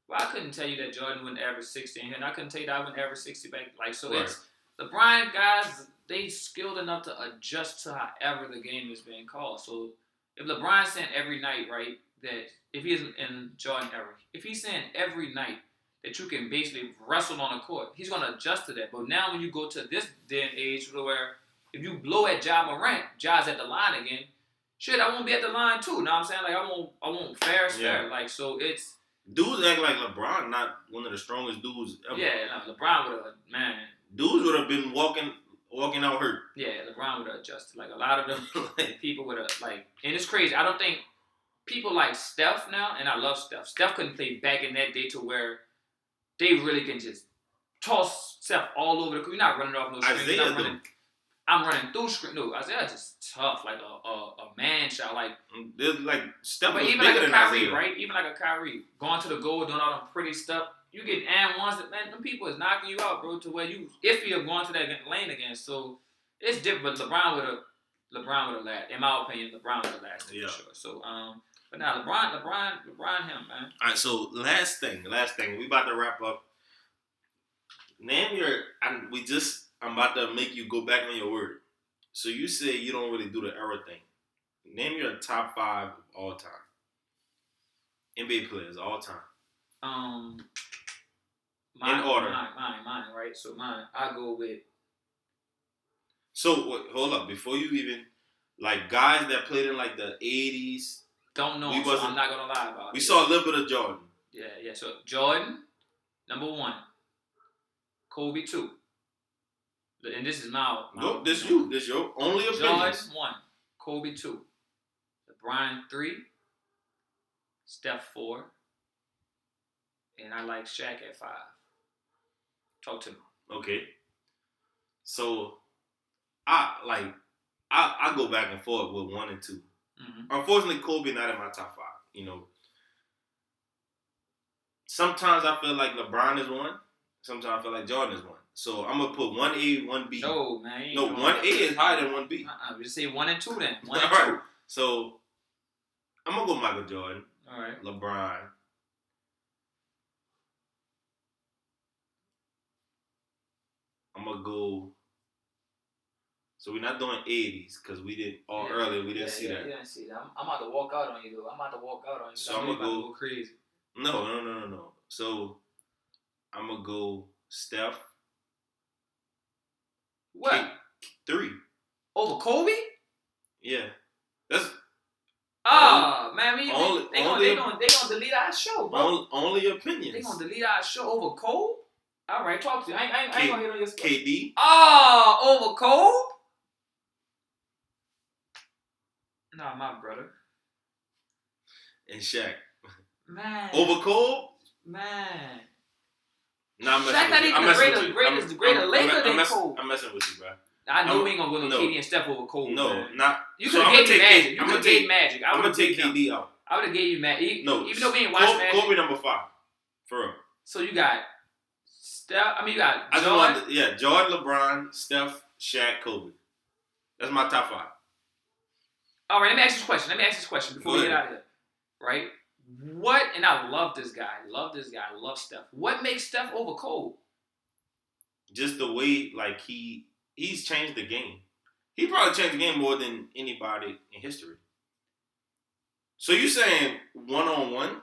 well, I couldn't tell you that Jordan wouldn't average 60 in here, and I couldn't tell you that I wouldn't average 60 back. Like, so right. It's LeBron guys. They skilled enough to adjust to however the game is being called. So if LeBron's saying every night, right, that if he's in Jordan era, if he's saying every night that you can basically wrestle on the court, he's going to adjust to that. But now when you go to this day and age where if you blow at Ja Morant, Ja's at the line again, shit, I won't be at the line too. Know what I'm saying? Like, I won't fair. Like, so it's... Dudes act like LeBron not one of the strongest dudes ever. Yeah, no, LeBron would have, man... Dudes would have been walking out hurt. Yeah, LeBron would have adjusted. Like, a lot of them people would have, like... And it's crazy. I don't think... People like Steph now, and I love Steph. Steph couldn't play back in that day to where they really can just toss Steph all over the court. You're not running off no screen. I'm running through screen. No, Isaiah's just tough, like a man shot. Like Steph was even bigger like a than Kyrie, Isaiah. right? Even like a Kyrie going to the goal, doing all them pretty stuff. You get and ones that man, them people is knocking you out, bro. To where you iffy of going to that lane again. So it's different. But LeBron would have lasted. In my opinion, LeBron would have lasted for sure. So but now LeBron, him, man. All right, so last thing, we about to wrap up. I'm about to make you go back on your word. So you say you don't really do the era thing. Name your top 5 of all time. NBA players all time. In order. Mine, right? So mine, I go with. So hold up, before you even like guys that played in like the 80s. Don't know, so I'm not gonna lie about it. We saw a little bit of Jordan. Yeah. So Jordan, number 1. Kobe 2. And this is my This your only opinion. Jordan 1, Kobe 2, LeBron 3, Steph 4, and I like Shaq at 5. Talk to me. Okay. So I go back and forth with 1 and 2. Mm-hmm. Unfortunately, Kobe not in my top 5. Sometimes I feel like LeBron is 1. Sometimes I feel like Jordan is 1. So I'm gonna put 1A, 1B. No, man. No, 1A is higher than 1B. We just say 1 and 2 then. 1 All and 2. right. So I'm gonna go Michael Jordan. All right. LeBron. I'm gonna go. So we're not doing 80s because we did earlier. We didn't see that. You didn't see that. I'm about to walk out on you, though. I'm about to walk out on you. So I'm gonna go crazy. No. So I'm gonna go Steph. What? 3 over Kobe? Yeah, that's. Man, they gonna delete our show, bro. Only opinions. They gonna delete our show over Kobe? All right, talk to you. I ain't gonna hit on your stuff. KD. Over Kobe? Nah, my brother. And Shaq. Man. Over Kobe? Man. Nah, Shaq not even the greater Laker than Kobe. I'm messing with you, bro. I know we ain't gonna go no KD and Steph over Kobe. No, man. not. You could have gave me Magic. You could have gave Magic. I'm gonna take KD out. I would have gave you Magic. No, even though we ain't watched Magic. Kobe number 5, for real. So you got Steph. You got Jordan. Jordan, LeBron, Steph, Shaq, Kobe. That's my top 5. All right, let me ask you this question before we get out of here. Right? What? And I love this guy. I love Steph. What makes Steph over Kobe? Just the way, like he's changed the game. He probably changed the game more than anybody in history. So you saying 1-on-1?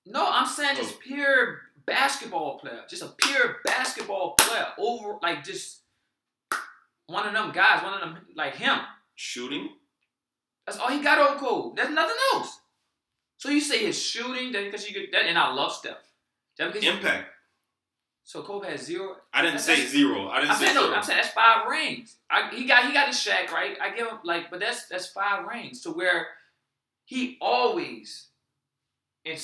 No, I'm saying just pure basketball player. Just a pure basketball player. Over, like, just one of them guys, one of them like him. Shooting. That's all he got on Kobe. There's nothing else. So you say his shooting, that because you get that, and I love Steph. Impact. So Kobe has 0. I didn't say 0. I didn't say 0. No, I'm saying that's 5 rings. He got his Shaq, right? I give him but that's 5 rings to where he always in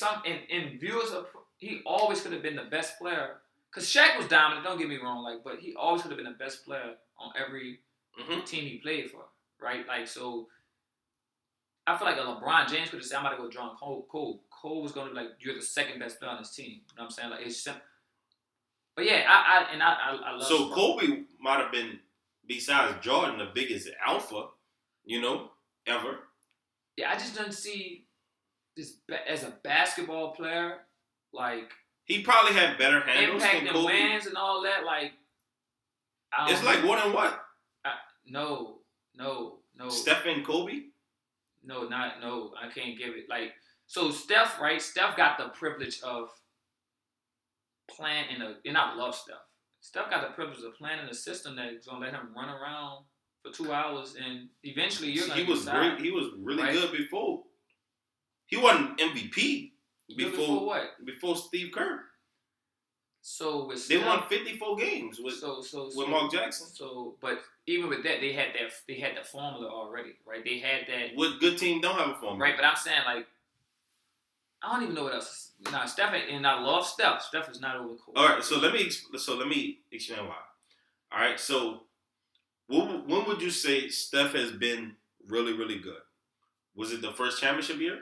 viewers of he always could have been the best player. Cause Shaq was dominant. Don't get me wrong, but he always could have been the best player on every team he played for, right? Like so. I feel like a LeBron James could have said, "I'm about to go join Cole." Cole was going to be like, "You're the second best player on this team." You know what I'm saying? Like it's simple. But yeah, I love. So Kobe might have been, besides Jordan, the biggest alpha, ever. Yeah, I just don't see this as a basketball player, like he probably had better handles impact than and Kobe. wins and all that. Like It's like what and what? No. Steph and Kobe. No, I can't give it. Like, so Steph, right? Steph got the privilege of playing and I love Steph. Steph got the privilege of playing in a system that's going to let him run around for 2 hours and eventually you're going to He was great. He was really good before. He wasn't MVP before what? Before Steve Kerr. So with they Steph, won 54 games with Mark Jackson. So, but even with that, they had the formula already, right? They had that. What good team don't have a formula, right? But I'm saying like, I don't even know what else. Nah, Steph and I love Steph. Steph is not over Kobe. All right, so let me explain why. All right, so when would you say Steph has been really, really good? Was it the first championship year?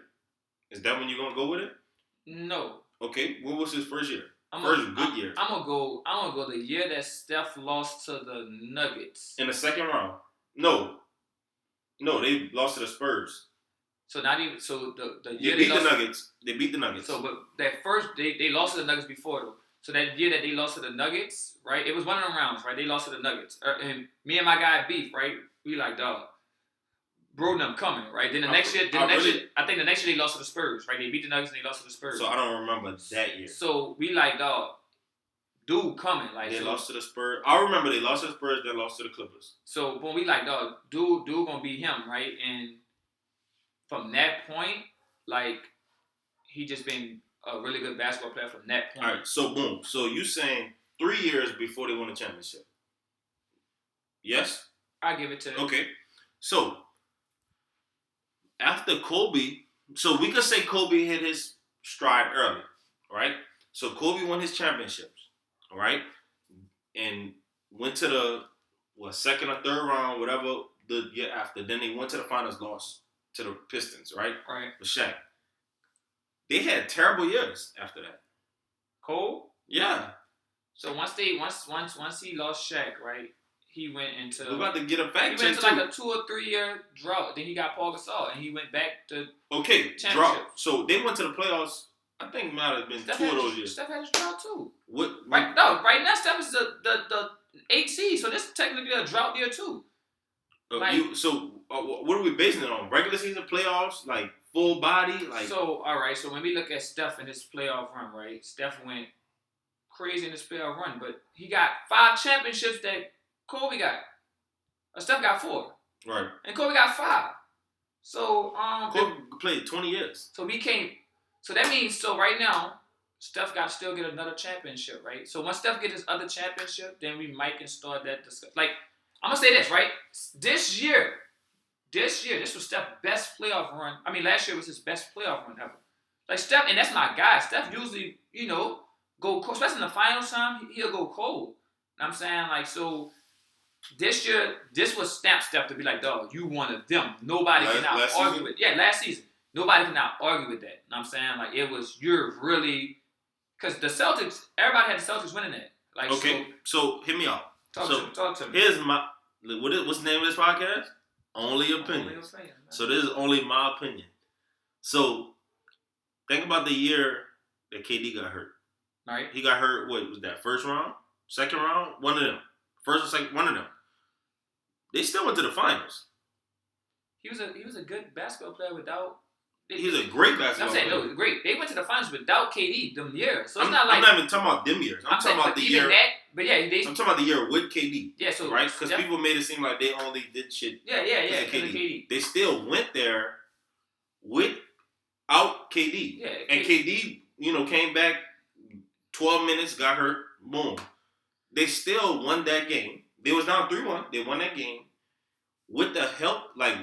Is that when you're gonna go with it? No. Okay, what was his first year? I'm gonna go the year that Steph lost to the Nuggets. In the second round. No, they lost to the Spurs. So not even the year they beat the Nuggets. They beat the Nuggets. So but that first they lost to the Nuggets before though. So that year that they lost to the Nuggets, right? It was one of them rounds, right? They lost to the Nuggets. And me and my guy Beef, right? We like, dog, bro, them coming, right? Then the next year, I think the next year they lost to the Spurs, right? They beat the Nuggets and they lost to the Spurs. So I don't remember that year. So we like, dog, dude coming. Like they lost to the Spurs. I remember they lost to the Spurs, then lost to the Clippers. So when we like, dog, dude gonna beat him, right? And from that point, like, he just been a really good basketball player from that point. All right, so boom. So you saying 3 years before they won the championship? Yes? I give it to him. Okay. So after Kobe, so we could say Kobe hit his stride early, right? So Kobe won his championships, all right? And went to the second or third round, whatever the year after. Then they went to the finals, lost to the Pistons, right? Right. With Shaq. They had terrible years after that. Cole? Yeah. So once he lost Shaq, right? He went into. We're about to get a fact check. He went into like a 2 or 3 year drought. Then he got Paul Gasol, and he went back to. Okay, drought. So they went to the playoffs. I think it might have been Steph 2 of those years. Steph had his drought too. Right now Steph is the 8th seed, so this is technically a drought year too. What are we basing it on? Regular season, playoffs, like full body, like. So all right, so when we look at Steph and his playoff run, right? Steph went crazy in his playoff run, but he got 5 championships that Kobe got. Steph got 4. Right. And Kobe got 5. So Kobe played 20 years. So we can't. So that means right now, Steph got to still get another championship, right? So once Steph gets his other championship, then we might can start that discussion. Like, I'm gonna say this, right? This year, this was Steph's best playoff run. I mean, last year was his best playoff run ever. Like Steph, and that's my guy. Steph usually, go cold, especially in the finals time, he'll go cold. You know what I'm saying? Like, so this year, this was stamp Steph to be like, dog, you one of them. Nobody can out argue with. Yeah, last season. Nobody can out argue with that. You know what I'm saying? Like, it was, you're really, because the Celtics, everybody had the Celtics winning that. Like, okay, so hit me out. Talk to me. Here's what's the name of this podcast? Only Opinions. So this is only my opinion. So think about the year that KD got hurt. Right. He got hurt, what was that, first round? Second round? One of them. First or second, one of them. They still went to the finals. He was a good basketball player without. He was a great basketball player. I'm saying, great. They went to the finals without KD them years. So it's I'm not like. I'm not even talking about them years. I'm talking about the year. But yeah, I'm talking about the year with KD. Yeah, so right, because people made it seem like they only did shit. Yeah. KD. They still went there without KD. Yeah, and KD, came back 12 minutes, got hurt, boom. They still won that game. They was down 3-1. They won that game with the help, like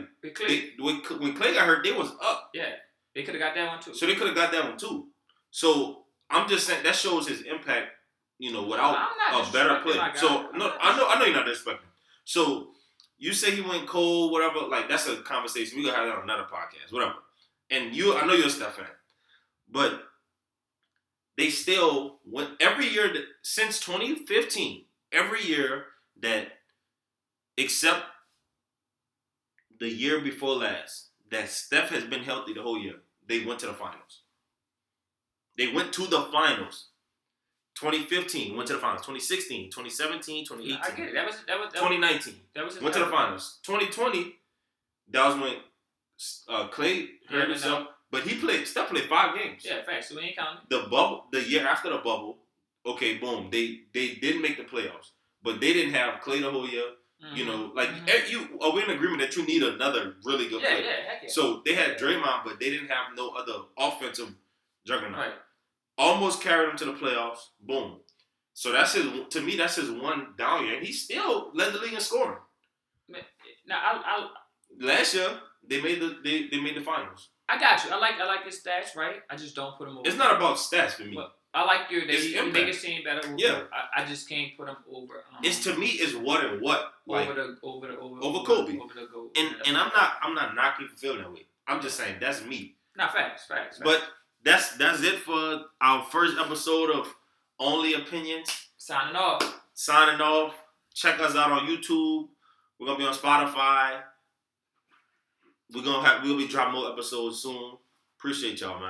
when Clay got hurt, they was up. Yeah, they could have got that one too. So they could have got that one too. So I'm just saying that shows his impact. Without a better play. So no, I know you're not disrespecting. So you say he went cold, whatever. Like that's a conversation we gonna have that on another podcast, whatever. And I know you're a Steph fan, but they still went every year since 2015. Every year that, except the year before last, that Steph has been healthy the whole year. They went to the finals. They went to the finals. 2015 went to the finals. 2016, 2017, 2018. I get it. That was 2019. Went to the finals. 2020, that was when Clay hurt himself. But Steph played 5 games. Yeah, facts. So we ain't counting. The bubble, the year after the bubble, okay, boom. They didn't make the playoffs. But they didn't have Clay the whole year. Mm-hmm. Are we in agreement that you need another really good player? Yeah, heck yeah. So they had Draymond, but they didn't have no other offensive juggernaut. Right. Almost carried him to the playoffs. Boom. So that's his one down year, and he still led the league in scoring. Now, last year they made the finals. I got you. I like his stats, right? I just don't put him over. It's not about stats for me. Well, I like you make it seem better. Over, yeah. I just can't put him over. It's to me, it's what and what. Like, over Kobe. Over the GOAT. And I'm not knocking for feeling that way. I'm just saying that's me. Nah, facts. But that's it for our first episode of Only Opinions. Signing off. Check us out on YouTube. We're gonna be on Spotify. We'll be dropping more episodes soon. Appreciate y'all, man.